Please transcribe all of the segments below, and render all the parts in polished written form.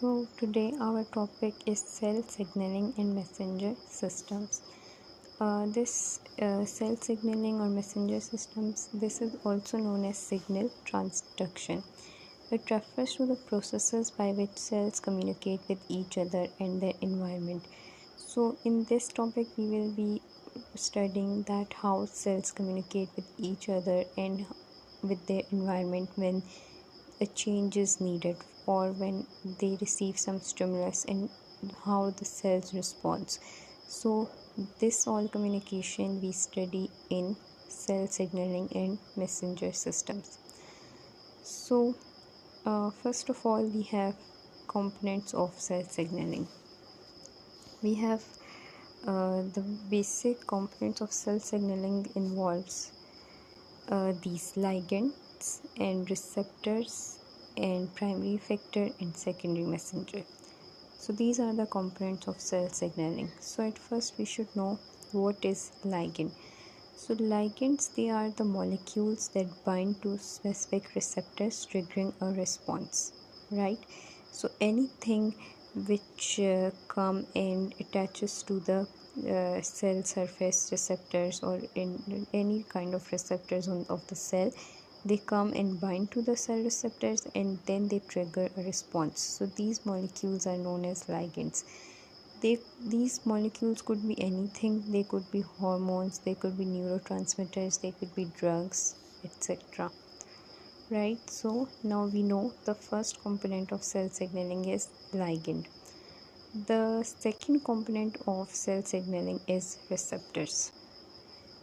So today our topic is cell signaling and messenger systems. This cell signaling or messenger systems, this is also known as signal transduction. It refers to the processes by which cells communicate with each other and their environment. So in this topic we will be studying that how cells communicate with each other and with their environment when a change is needed or when they receive some stimulus and how the cells responds. So this all communication we study in cell signaling and messenger systems. So first of all, we have components of cell signaling. We have the basic components of cell signaling involves these ligands and receptors and primary effector and secondary messenger. So these are the components of cell signaling. So at first we should know what is ligand. So ligands, they are the molecules that bind to specific receptors triggering a response, right? So anything which come and attaches to the cell surface receptors or in any kind of receptors of the cell, they come and bind to the cell receptors and then they trigger a response. So these molecules are known as ligands. These molecules could be anything. They could be hormones, they could be neurotransmitters, they could be drugs, etc. Right? So now we know the first component of cell signaling is ligand. The second component of cell signaling is receptors.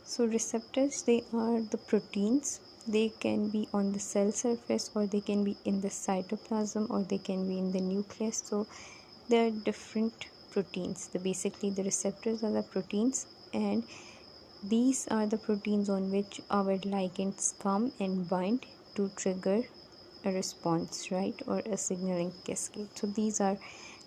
So receptors, they are the proteins. They can be on the cell surface or they can be in the cytoplasm or they can be in the nucleus. So there are different proteins. Basically the receptors are the proteins, and these are the proteins on which our ligands come and bind to trigger a response, right, or a signaling cascade. So these are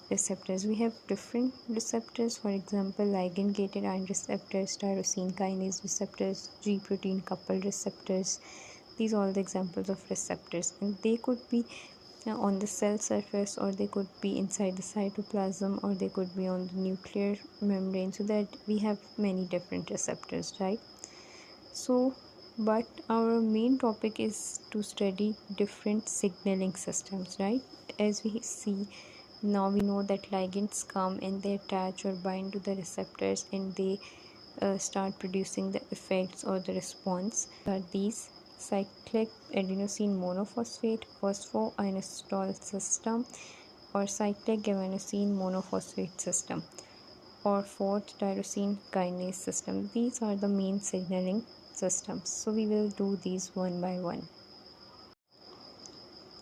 receptors. We have different receptors, for example ligand gated ion receptors, tyrosine kinase receptors, G protein coupled receptors. These are all the examples of receptors, and they could be on the cell surface or they could be inside the cytoplasm or they could be on the nuclear membrane. So that we have many different receptors, right? So but our main topic is to study different signaling systems, right? As we see now, we know that ligands come and they attach or bind to the receptors and they start producing the effects or the response. Are these cyclic adenosine monophosphate phosphoinositol system or cyclic guanosine monophosphate system or 4th tyrosine kinase system. These are the main signaling systems. So we will do these one by one.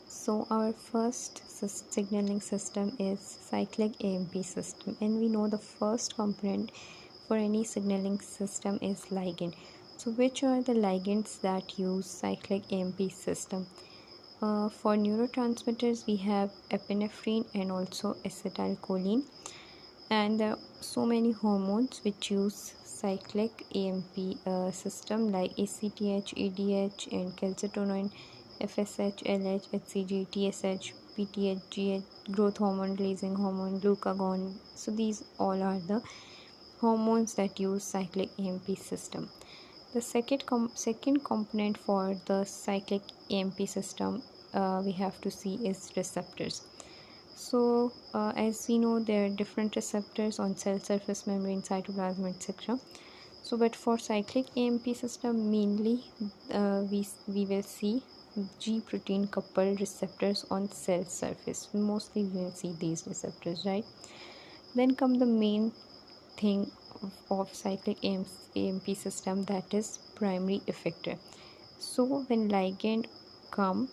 So our first signaling system is cyclic AMP system, and we know the first component for any signaling system is ligand. So which are the ligands that use cyclic AMP system? For neurotransmitters we have epinephrine and also acetylcholine, and there are so many hormones which use cyclic AMP system like ACTH, ADH and calcitonin, FSH, LH, HCG, TSH, PTH, GH, growth hormone, releasing hormone, glucagon. So these all are the hormones that use cyclic AMP system. The second component for the cyclic AMP system we have to see is receptors. So as we know, there are different receptors on cell surface membrane, cytoplasm, etc. So but for cyclic AMP system mainly we will see G protein coupled receptors on cell surface. Mostly we will see these receptors, right? Then come the main thing of cyclic AMP system, that is primary effector. So when ligand come,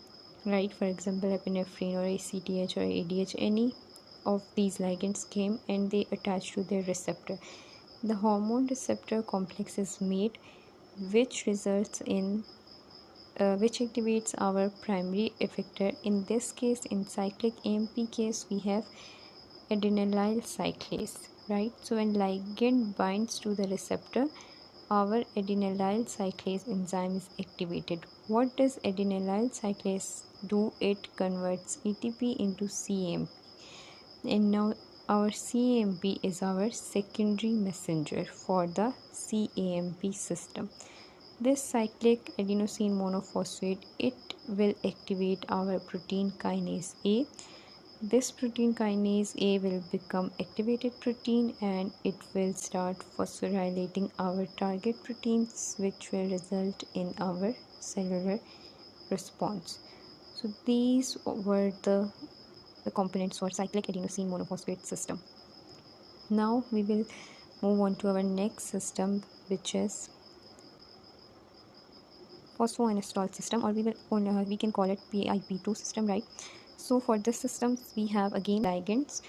right, for example epinephrine or ACTH or ADH, any of these ligands came and they attach to their receptor, the hormone receptor complex is made, which results in which activates our primary effector. In this case, in cyclic AMP case, we have adenylyl cyclase, right? So when ligand binds to the receptor, our adenylyl cyclase enzyme is activated. What does adenylyl cyclase do? It converts ATP into CAMP. and now our CAMP is our secondary messenger for the CAMP system. This cyclic adenosine monophosphate, it will activate our protein kinase A. This protein kinase A will become activated protein and it will start phosphorylating our target proteins, which will result in our cellular response. So these were the components for cyclic adenosine monophosphate system. Now we will move on to our next system, which is phosphoinositol system, or we can call it PIP2 system, right? So for this system we have again ligands.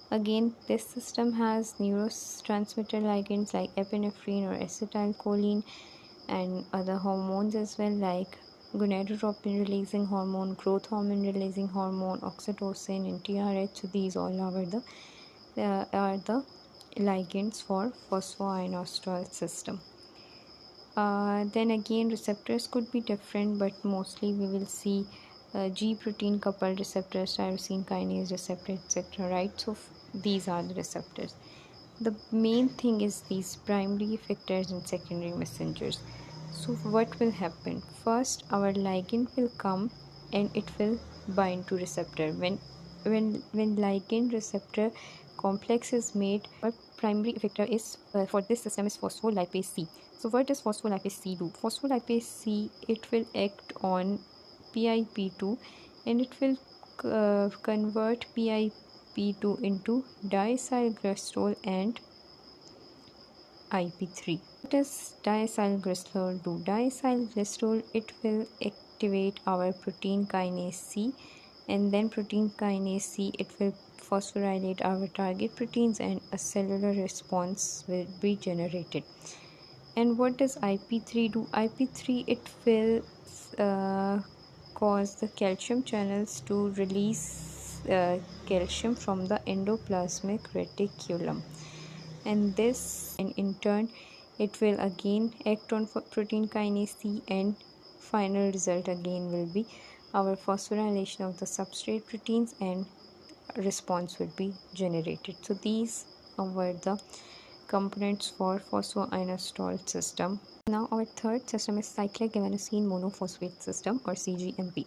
Again, this system has neurotransmitter ligands like epinephrine or acetylcholine, and other hormones as well, like gonadotropin releasing hormone, growth hormone releasing hormone, oxytocin, and TRH. So these all are the ligands for phosphoinositol system. Then again, receptors could be different, but mostly we will see G protein coupled receptors, tyrosine kinase receptor, etc. Right? So these are the receptors. The main thing is these primary effectors and secondary messengers. So what will happen? First, our ligand will come and it will bind to receptor. When ligand receptor complex is made, our primary effector is for this system is phospholipase C. So what does phospholipase C do? Phospholipase C, it will act on PIP2 and it will convert PIP2 into diacylglycerol and IP3. What does diacylglycerol do? Diacylglycerol, it will activate our protein kinase C, and then protein kinase C, it will phosphorylate our target proteins and a cellular response will be generated. And what does IP3 do? IP3, it will cause the calcium channels to release calcium from the endoplasmic reticulum, and this, and in turn it will again act on protein kinase C, and final result again will be our phosphorylation of the substrate proteins and response will be generated. So these were the components for phosphoinositol system. Now our third system is cyclic guanosine monophosphate system, or CGMP.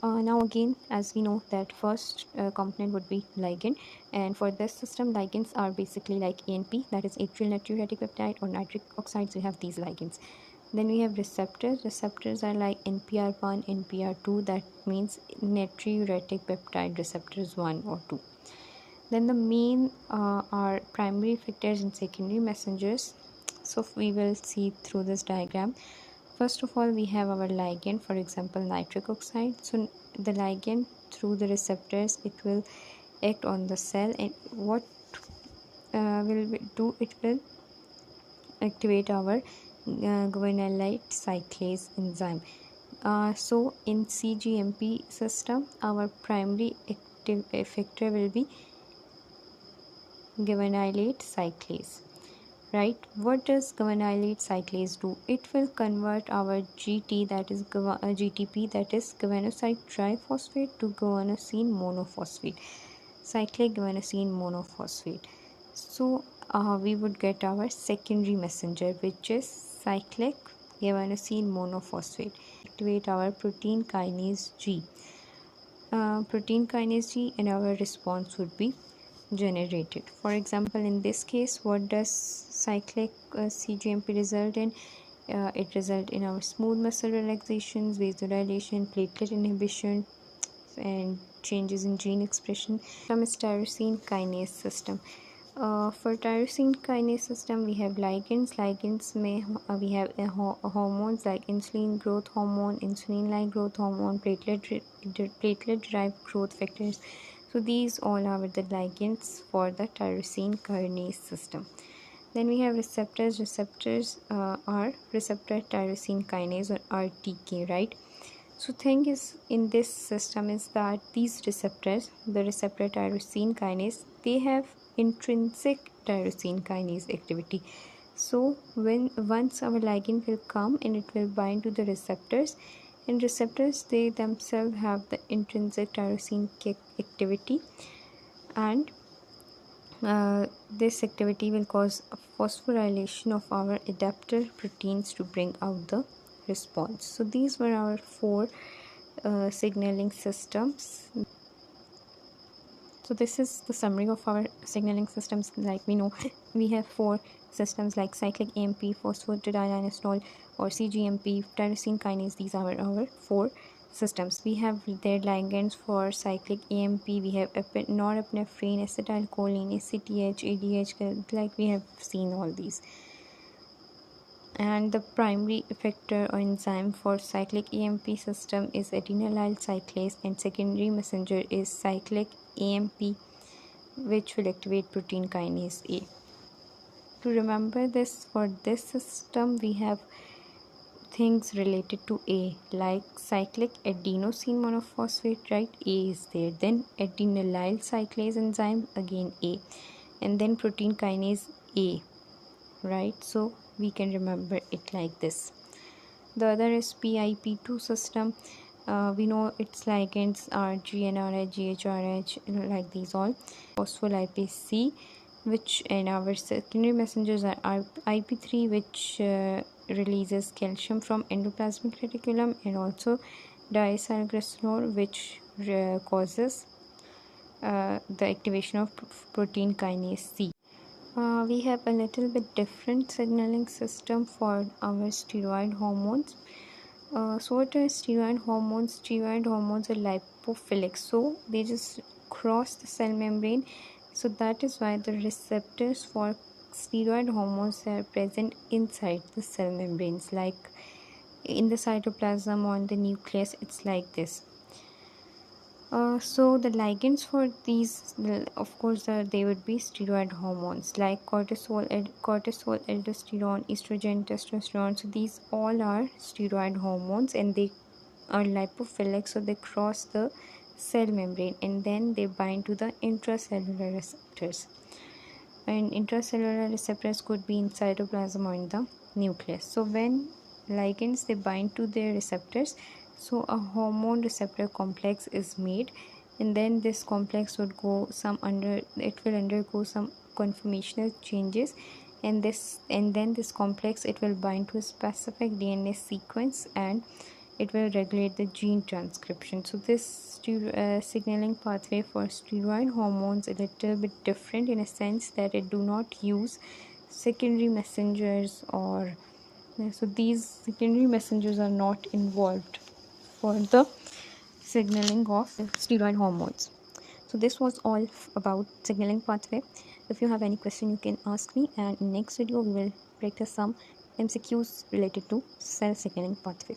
Now again, as we know that first component would be ligand, and for this system ligands are basically like ANP, that is atrial natriuretic peptide, or nitric oxides. We have these ligands. Then we have receptors are like NPR1, NPR2, that means natriuretic peptide receptors 1 or 2. Then the main are primary effectors and secondary messengers. So we will see through this diagram. First of all, we have our ligand, for example nitric oxide. So the ligand, through the receptors, it will act on the cell, and what will it do? It will activate our guanylate cyclase enzyme. So in CGMP system, our primary active effector will be guanylate cyclase. Right? What does guanylate cyclase do? It will convert our GT, that is GTP, that is guanosine triphosphate, to guanosine monophosphate, cyclic guanosine monophosphate. So we would get our secondary messenger, which is cyclic guanosine monophosphate. Activate our protein kinase G. And our response would be generated. For example, in this case, what does cyclic CGMP result in? It result in our smooth muscle relaxations, vasodilation, platelet inhibition, and changes in gene expression. From tyrosine kinase system. For tyrosine kinase system, we have ligands. We have hormones like insulin growth hormone, insulin-like growth hormone, platelet-derived growth factors. So these all are the ligands for the tyrosine kinase system. Then we have receptors. Receptors are receptor tyrosine kinase, or RTK, right? So thing is in this system is that these receptors, the receptor tyrosine kinase, they have intrinsic tyrosine kinase activity. So once our ligand will come and it will bind to the receptors, and receptors, they themselves have the intrinsic tyrosine activity, and this activity will cause a phosphorylation of our adapter proteins to bring out the response. So these were our 4 signaling systems. So this is the summary of our signaling systems. Like we know, we have 4 systems like cyclic AMP, phosphatidylinositol, or cGMP, tyrosine kinase. These are our 4 systems. We have their ligands. For cyclic AMP, we have norepinephrine, acetylcholine, ACTH, ADH, like we have seen all these. And the primary effector or enzyme for cyclic AMP system is adenylyl cyclase, and secondary messenger is cyclic AMP, which will activate protein kinase A. To remember this, for this system we have things related to A, like cyclic adenosine monophosphate, right? A is there. Then adenylyl cyclase enzyme, again A, and then protein kinase A, right? So we can remember it like this. The other is PIP2 system. We know its ligands are GnRH, GHRH, like these all. Phospholipase C, which in our secondary messengers are IP3, which releases calcium from endoplasmic reticulum, and also diacylglycerol, which causes the activation of protein kinase C. We have a little bit different signaling system for our steroid hormones. So what are steroid hormones? Steroid hormones are lipophilic, so they just cross the cell membrane. So that is why the receptors for steroid hormones are present inside the cell membranes, like in the cytoplasm or in the nucleus. It's like this. So the ligands for these, of course, they would be steroid hormones like cortisol, aldosterone, estrogen, testosterone. So these all are steroid hormones, and they are lipophilic, so they cross the cell membrane and then they bind to the intracellular receptors. And intracellular receptors could be in cytoplasm or in the nucleus. So when ligands, they bind to their receptors, so a hormone receptor complex is made, and then this complex would go it will undergo some conformational changes, and then this complex, it will bind to a specific DNA sequence, and it will regulate the gene transcription. So this signaling pathway for steroid hormones is a little bit different, in a sense that it do not use secondary messengers, or so these secondary messengers are not involved for the signaling of steroid hormones. So this was all about signaling pathway. If you have any question, you can ask me, and in next video we will practice some MCQs related to cell signaling pathway.